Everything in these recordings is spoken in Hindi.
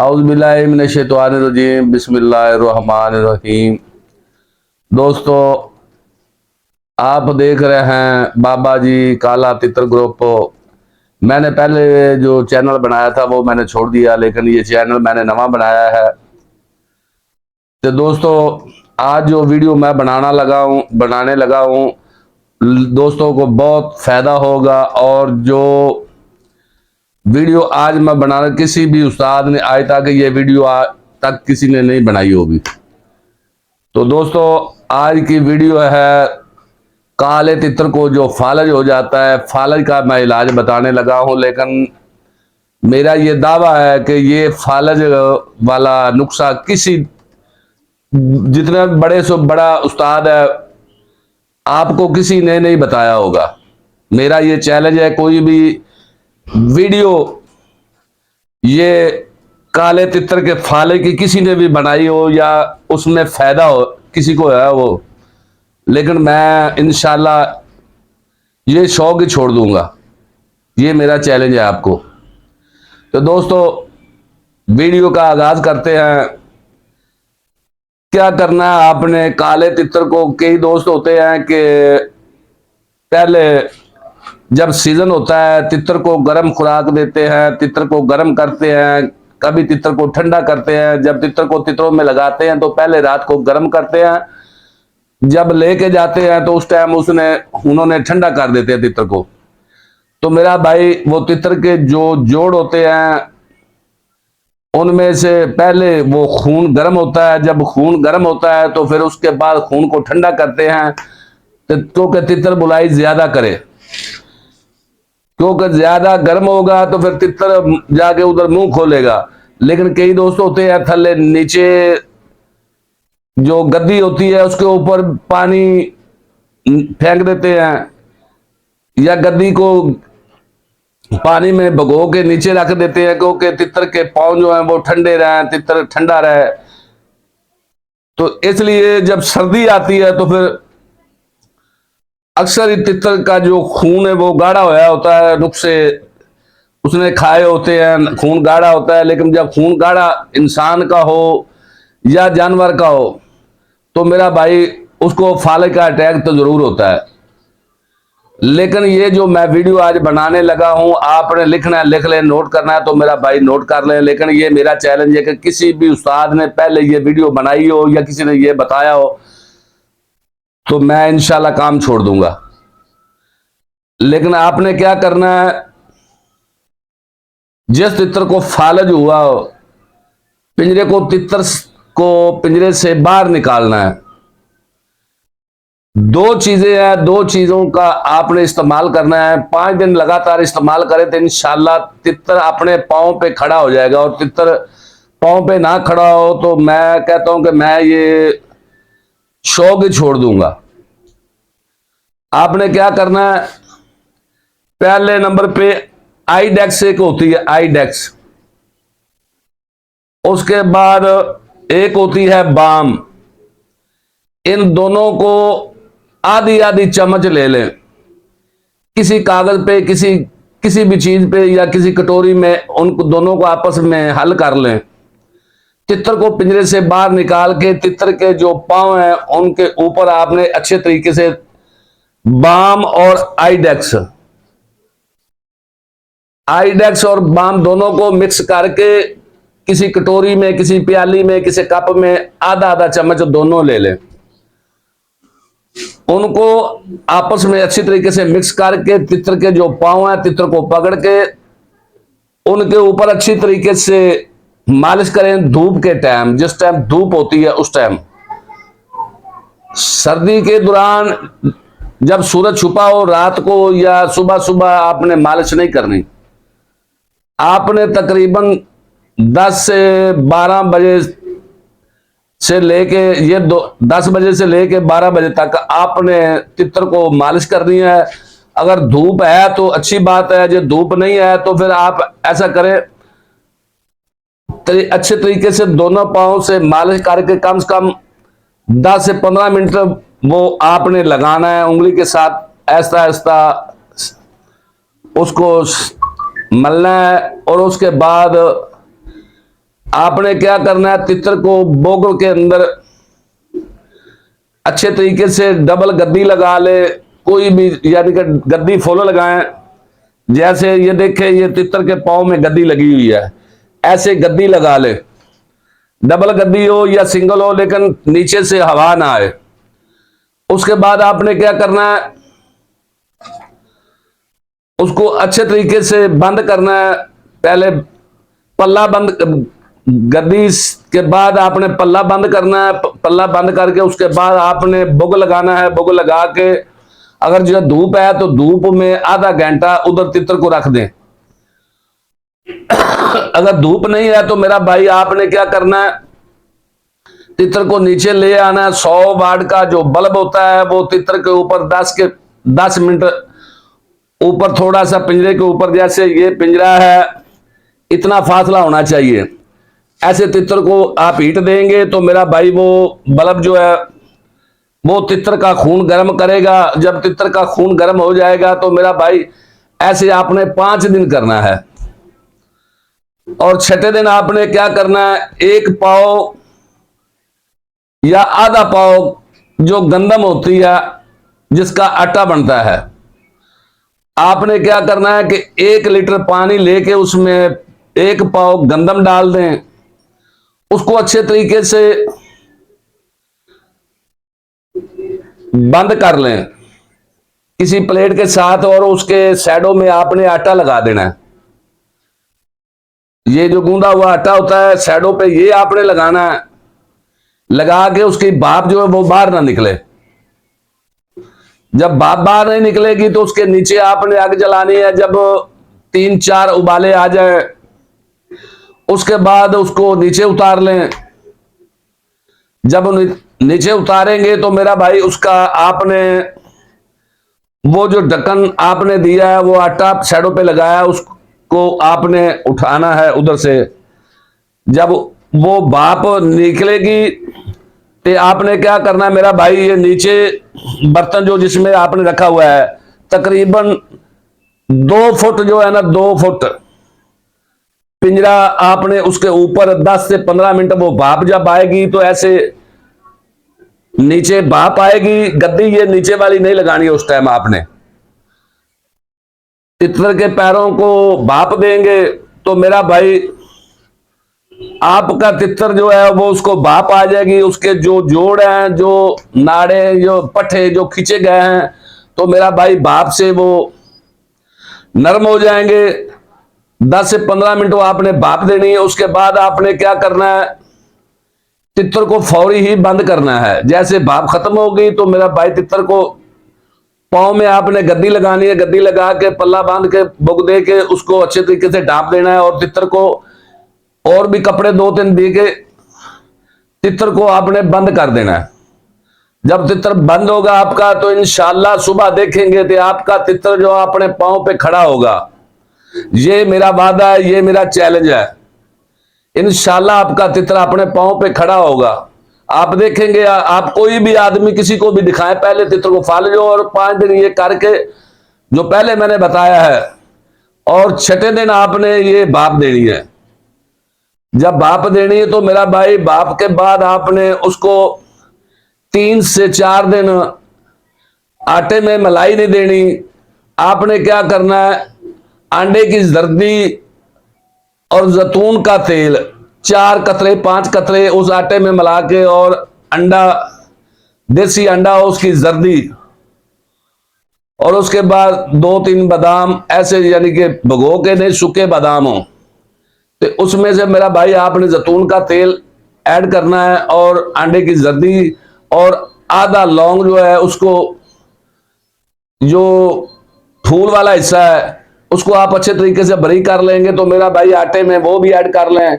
औज़ुबिल्लाहि मिनश्शैतानिर्रजीम बिस्मिल्लाहिर्रहमानिर्रहीम। दोस्तों, आप देख रहे हैं बाबा जी काला तितर ग्रुप। मैंने पहले जो चैनल बनाया था वो मैंने छोड़ दिया, लेकिन ये चैनल मैंने नवा बनाया है। तो दोस्तों, आज जो वीडियो मैं बनाने लगा हूँ, दोस्तों को बहुत फायदा होगा। और जो वीडियो आज मैं बना रहा, किसी भी उस्ताद ने आज तक ये वीडियो आज तक किसी ने नहीं बनाई होगी। तो दोस्तों, आज की वीडियो है काले तितर को जो फालज हो जाता है, फालज का मैं इलाज बताने लगा हूं। लेकिन मेरा ये दावा है कि ये फालज वाला नुस्खा किसी जितना बड़े से बड़ा उस्ताद है, आपको किसी ने नहीं बताया होगा। मेरा ये चैलेंज है, कोई भी वीडियो ये काले तितर के फाले की किसी ने भी बनाई हो या उसमें फायदा हो किसी को है वो, लेकिन मैं इंशाल्लाह ये शौक ही छोड़ दूंगा। ये मेरा चैलेंज है आपको। तो दोस्तों, वीडियो का आगाज करते हैं। क्या करना है आपने, काले तितर को कई दोस्त होते हैं कि पहले जब सीजन होता है तितर को गर्म खुराक देते हैं, तितर को गर्म करते हैं, कभी तितर को ठंडा करते हैं। जब तितर को तितरों में लगाते हैं तो पहले रात को गर्म करते हैं, जब लेके जाते हैं तो उस टाइम उन्होंने ठंडा कर देते हैं तितर को। तो मेरा भाई, वो तितर के जो जोड़ होते हैं उनमें से पहले वो खून गर्म होता है। जब खून गर्म होता है तो फिर उसके बाद खून को ठंडा करते हैं, क्योंकि तितर बुलाई ज्यादा करे। क्योंकि ज्यादा गर्म होगा तो फिर तितर जाके उधर मुंह खोलेगा। लेकिन कई दोस्त होते हैं थल्ले नीचे जो गद्दी होती है उसके ऊपर पानी फेंक देते हैं, या गद्दी को पानी में भिगो के नीचे रख देते हैं, क्योंकि तितर के पांव जो हैं वो ठंडे रहे, तितर ठंडा रहे। तो इसलिए जब सर्दी आती है तो फिर अक्सर तितर का जो खून है वो गाढ़ा होया होता है, नुस्खे उसने खाए होते हैं, खून गाढ़ा होता है। लेकिन जब खून गाढ़ा इंसान का हो या जानवर का हो तो मेरा भाई उसको फाले का अटैक तो जरूर होता है। लेकिन ये जो मैं वीडियो आज बनाने लगा हूं, आपने लिखना है लिख ले, नोट करना है तो मेरा भाई नोट कर ले। लेकिन ये मेरा चैलेंज है कि किसी भी उस्ताद ने पहले ये वीडियो बनाई हो या किसी ने ये बताया हो तो मैं इंशाल्लाह काम छोड़ दूंगा। लेकिन आपने क्या करना है, जिस तितर को फालज हुआ हो, तितर को पिंजरे से बाहर निकालना है। दो चीजें हैं, दो चीजों का आपने इस्तेमाल करना है। 5 दिन लगातार इस्तेमाल करें तो इंशाल्लाह तितर अपने पांव पे खड़ा हो जाएगा। और तितर पांव पे ना खड़ा हो तो मैं कहता हूं कि मैं ये शौक ही छोड़ दूंगा। आपने क्या करना है, पहले नंबर पे आईडेक्स एक होती है, आईडेक्स। उसके बाद एक होती है बाम। इन दोनों को आधी आधी चम्मच ले लें, किसी कागज पे, किसी भी चीज पे या किसी कटोरी में उन दोनों को आपस में हल कर लें। तितर को पिंजरे से बाहर निकाल के तितर के जो पांव हैं उनके ऊपर आपने अच्छे तरीके से बाम और आईडेक्स और बाम दोनों को मिक्स करके किसी कटोरी में, किसी प्याली में, किसी कप में आधा आधा चम्मच दोनों ले लें। उनको आपस में अच्छी तरीके से मिक्स करके तितर के जो पांव हैं, तितर को पकड़ के उनके ऊपर अच्छी तरीके से मालिश करें। धूप के टाइम, जिस टाइम धूप होती है उस टाइम, सर्दी के दौरान जब सूरज छुपा हो रात को या सुबह सुबह आपने मालिश नहीं करनी। आपने तकरीबन 10 से 12 बजे से लेके 10 बजे से लेके 12 बजे तक आपने तितर को मालिश करनी है। अगर धूप है तो अच्छी बात है, जो धूप नहीं है तो फिर आप ऐसा करें, अच्छे तरीके से दोनों पांव से मालिश करके कम से कम 10 से 15 मिनट वो आपने लगाना है। उंगली के साथ ऐसा ऐसा उसको मलना है। और उसके बाद आपने क्या करना है, तितर को बोगल के अंदर अच्छे तरीके से डबल गद्दी लगा ले, कोई भी यानी कि गद्दी फुल लगाएं। जैसे ये देखें, ये तितर के पांव में गद्दी लगी हुई है, ऐसे गद्दी लगा ले, डबल गद्दी हो या सिंगल हो, लेकिन नीचे से हवा ना आए। उसके बाद आपने क्या करना है, उसको अच्छे तरीके से बंद करना है। पहले पल्ला बंद, गद्दी के बाद आपने पल्ला बंद करना है। पल्ला बंद करके उसके बाद आपने बुग लगाना है। बुग लगा के अगर जो धूप है तो धूप में आधा घंटा उधर तितर को रख दें। अगर धूप नहीं है तो मेरा भाई आपने क्या करना है, तितर को नीचे ले आना है। 100 वाट का जो बल्ब होता है वो तितर के ऊपर 10 मिनट ऊपर, थोड़ा सा पिंजरे के ऊपर, जैसे ये पिंजरा है इतना फासला होना चाहिए। ऐसे तितर को आप हीट देंगे तो मेरा भाई वो बल्ब जो है वो तितर का खून गर्म करेगा। जब तितर का खून गर्म हो जाएगा तो मेरा भाई ऐसे आपने 5 दिन करना है। और छठे दिन आपने क्या करना है, 1 पाव या आधा पाव जो गंदम होती है जिसका आटा बनता है, आपने क्या करना है कि 1 लीटर पानी लेके उसमें 1 पाव गंदम डाल दें। उसको अच्छे तरीके से बंद कर लें किसी प्लेट के साथ, और उसके साइडों में आपने आटा लगा देना है। ये जो गूंदा हुआ आटा होता है साइडों पे ये आपने लगाना है। लगा के उसकी भाप जो है वो बाहर ना निकले। जब भाप बाहर नहीं निकलेगी तो उसके नीचे आपने आग जलानी है। जब 3-4 उबाले आ जाए उसके बाद उसको नीचे उतार लें। जब नीचे उतारेंगे तो मेरा भाई उसका आपने वो जो ढक्कन आपने दिया है, वो आटा साइडों पे लगाया, उसको आपने उठाना है उधर से। जब वो भाप निकलेगी तो आपने क्या करना है मेरा भाई, ये नीचे बर्तन जो जिसमें आपने रखा हुआ है तकरीबन 2 फुट जो है ना, 2 फुट पिंजरा आपने उसके ऊपर 10 से 15 मिनट वो भाप जब आएगी तो ऐसे नीचे भाप आएगी। गद्दी ये नीचे वाली नहीं लगानी है। उस टाइम आपने तितर के पैरों को भाप देंगे तो मेरा भाई आपका तितर जो है वो उसको भाप आ जाएगी। उसके जो जोड़ हैं, जो नाड़े, जो पट्टे जो खींचे गए हैं, तो मेरा भाई भाप से वो नरम हो जाएंगे। 10 से 15 मिनट आपने भाप देनी है। उसके बाद आपने क्या करना है, तितर को फौरी ही बंद करना है। जैसे भाप खत्म हो गई तो मेरा भाई तितर को पाँव में आपने गद्दी लगानी है। गद्दी लगा के पल्ला बांध के बुक दे के उसको अच्छे तरीके से ढांप देना है। और तितर को और भी कपड़े 2-3 दे के तितर को आपने बंद कर देना है। जब तितर बंद होगा आपका तो इंशाल्लाह सुबह देखेंगे तो आपका तितर जो अपने पांव पे खड़ा होगा। ये मेरा वादा है, ये मेरा चैलेंज है। इंशाल्लाह आपका तितर अपने पांव पे खड़ा होगा। आप देखेंगे, आप कोई भी आदमी किसी को भी दिखाएं, पहले तितर को फाल लो और 5 दिन ये करके जो पहले मैंने बताया है, और छठे दिन आपने ये भाप देनी है। जब भाप देनी है तो मेरा भाई भाप के बाद आपने उसको 3 से 4 दिन आटे में मलाई नहीं देनी। आपने क्या करना है, अंडे की जर्दी और जैतून का तेल 4 कतरे 5 कतरे उस आटे में मिला के, और अंडा, देसी अंडा हो उसकी जर्दी, और उसके बाद 2-3 बादाम ऐसे, यानी कि भिगो के नहीं, सूखे बादाम हो, तो उसमें से मेरा भाई आपने जैतून का तेल ऐड करना है, और अंडे की जर्दी, और आधा लौंग जो है उसको, जो फूल वाला हिस्सा है उसको आप अच्छे तरीके से बारीक कर लेंगे। तो मेरा भाई आटे में वो भी ऐड कर लें।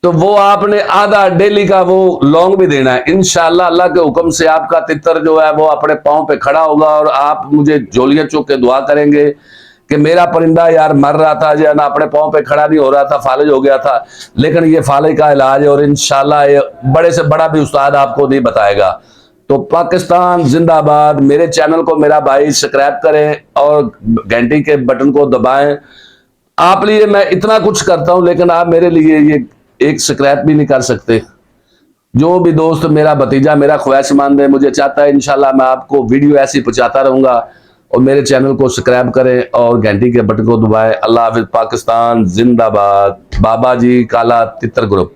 तो वो आपने आधा डेली का वो लौंग भी देना है। इंशाल्लाह अल्लाह के हुक्म से आपका तितर जो है वो अपने पांव पे खड़ा होगा। और आप मुझे झोलियां चूक के दुआ करेंगे कि मेरा परिंदा यार मर रहा था, जो है ना, अपने पांव पे खड़ा नहीं हो रहा था, फालिज हो गया था, लेकिन ये फालिज का इलाज है। और इंशाल्लाह ये बड़े से बड़ा भी उस्ताद आपको नहीं बताएगा। तो पाकिस्तान जिंदाबाद। मेरे चैनल को मेरा भाई सब्सक्राइब करें और घंटी के बटन को दबाएं। आप लिए मैं इतना कुछ करता हूं, लेकिन आप मेरे लिए ये एक स्क्रैप भी नहीं कर सकते। जो भी दोस्त मेरा भतीजा मेरा ख्वाहिशमंद है, मुझे चाहता है इंशाल्लाह मैं आपको वीडियो ऐसी पहुंचाता रहूंगा, और मेरे चैनल को सब्सक्राइब करें और घंटी के बटन को दबाएं। अल्लाह हाफिज, पाकिस्तान जिंदाबाद। बाबा जी काला तितर ग्रुप।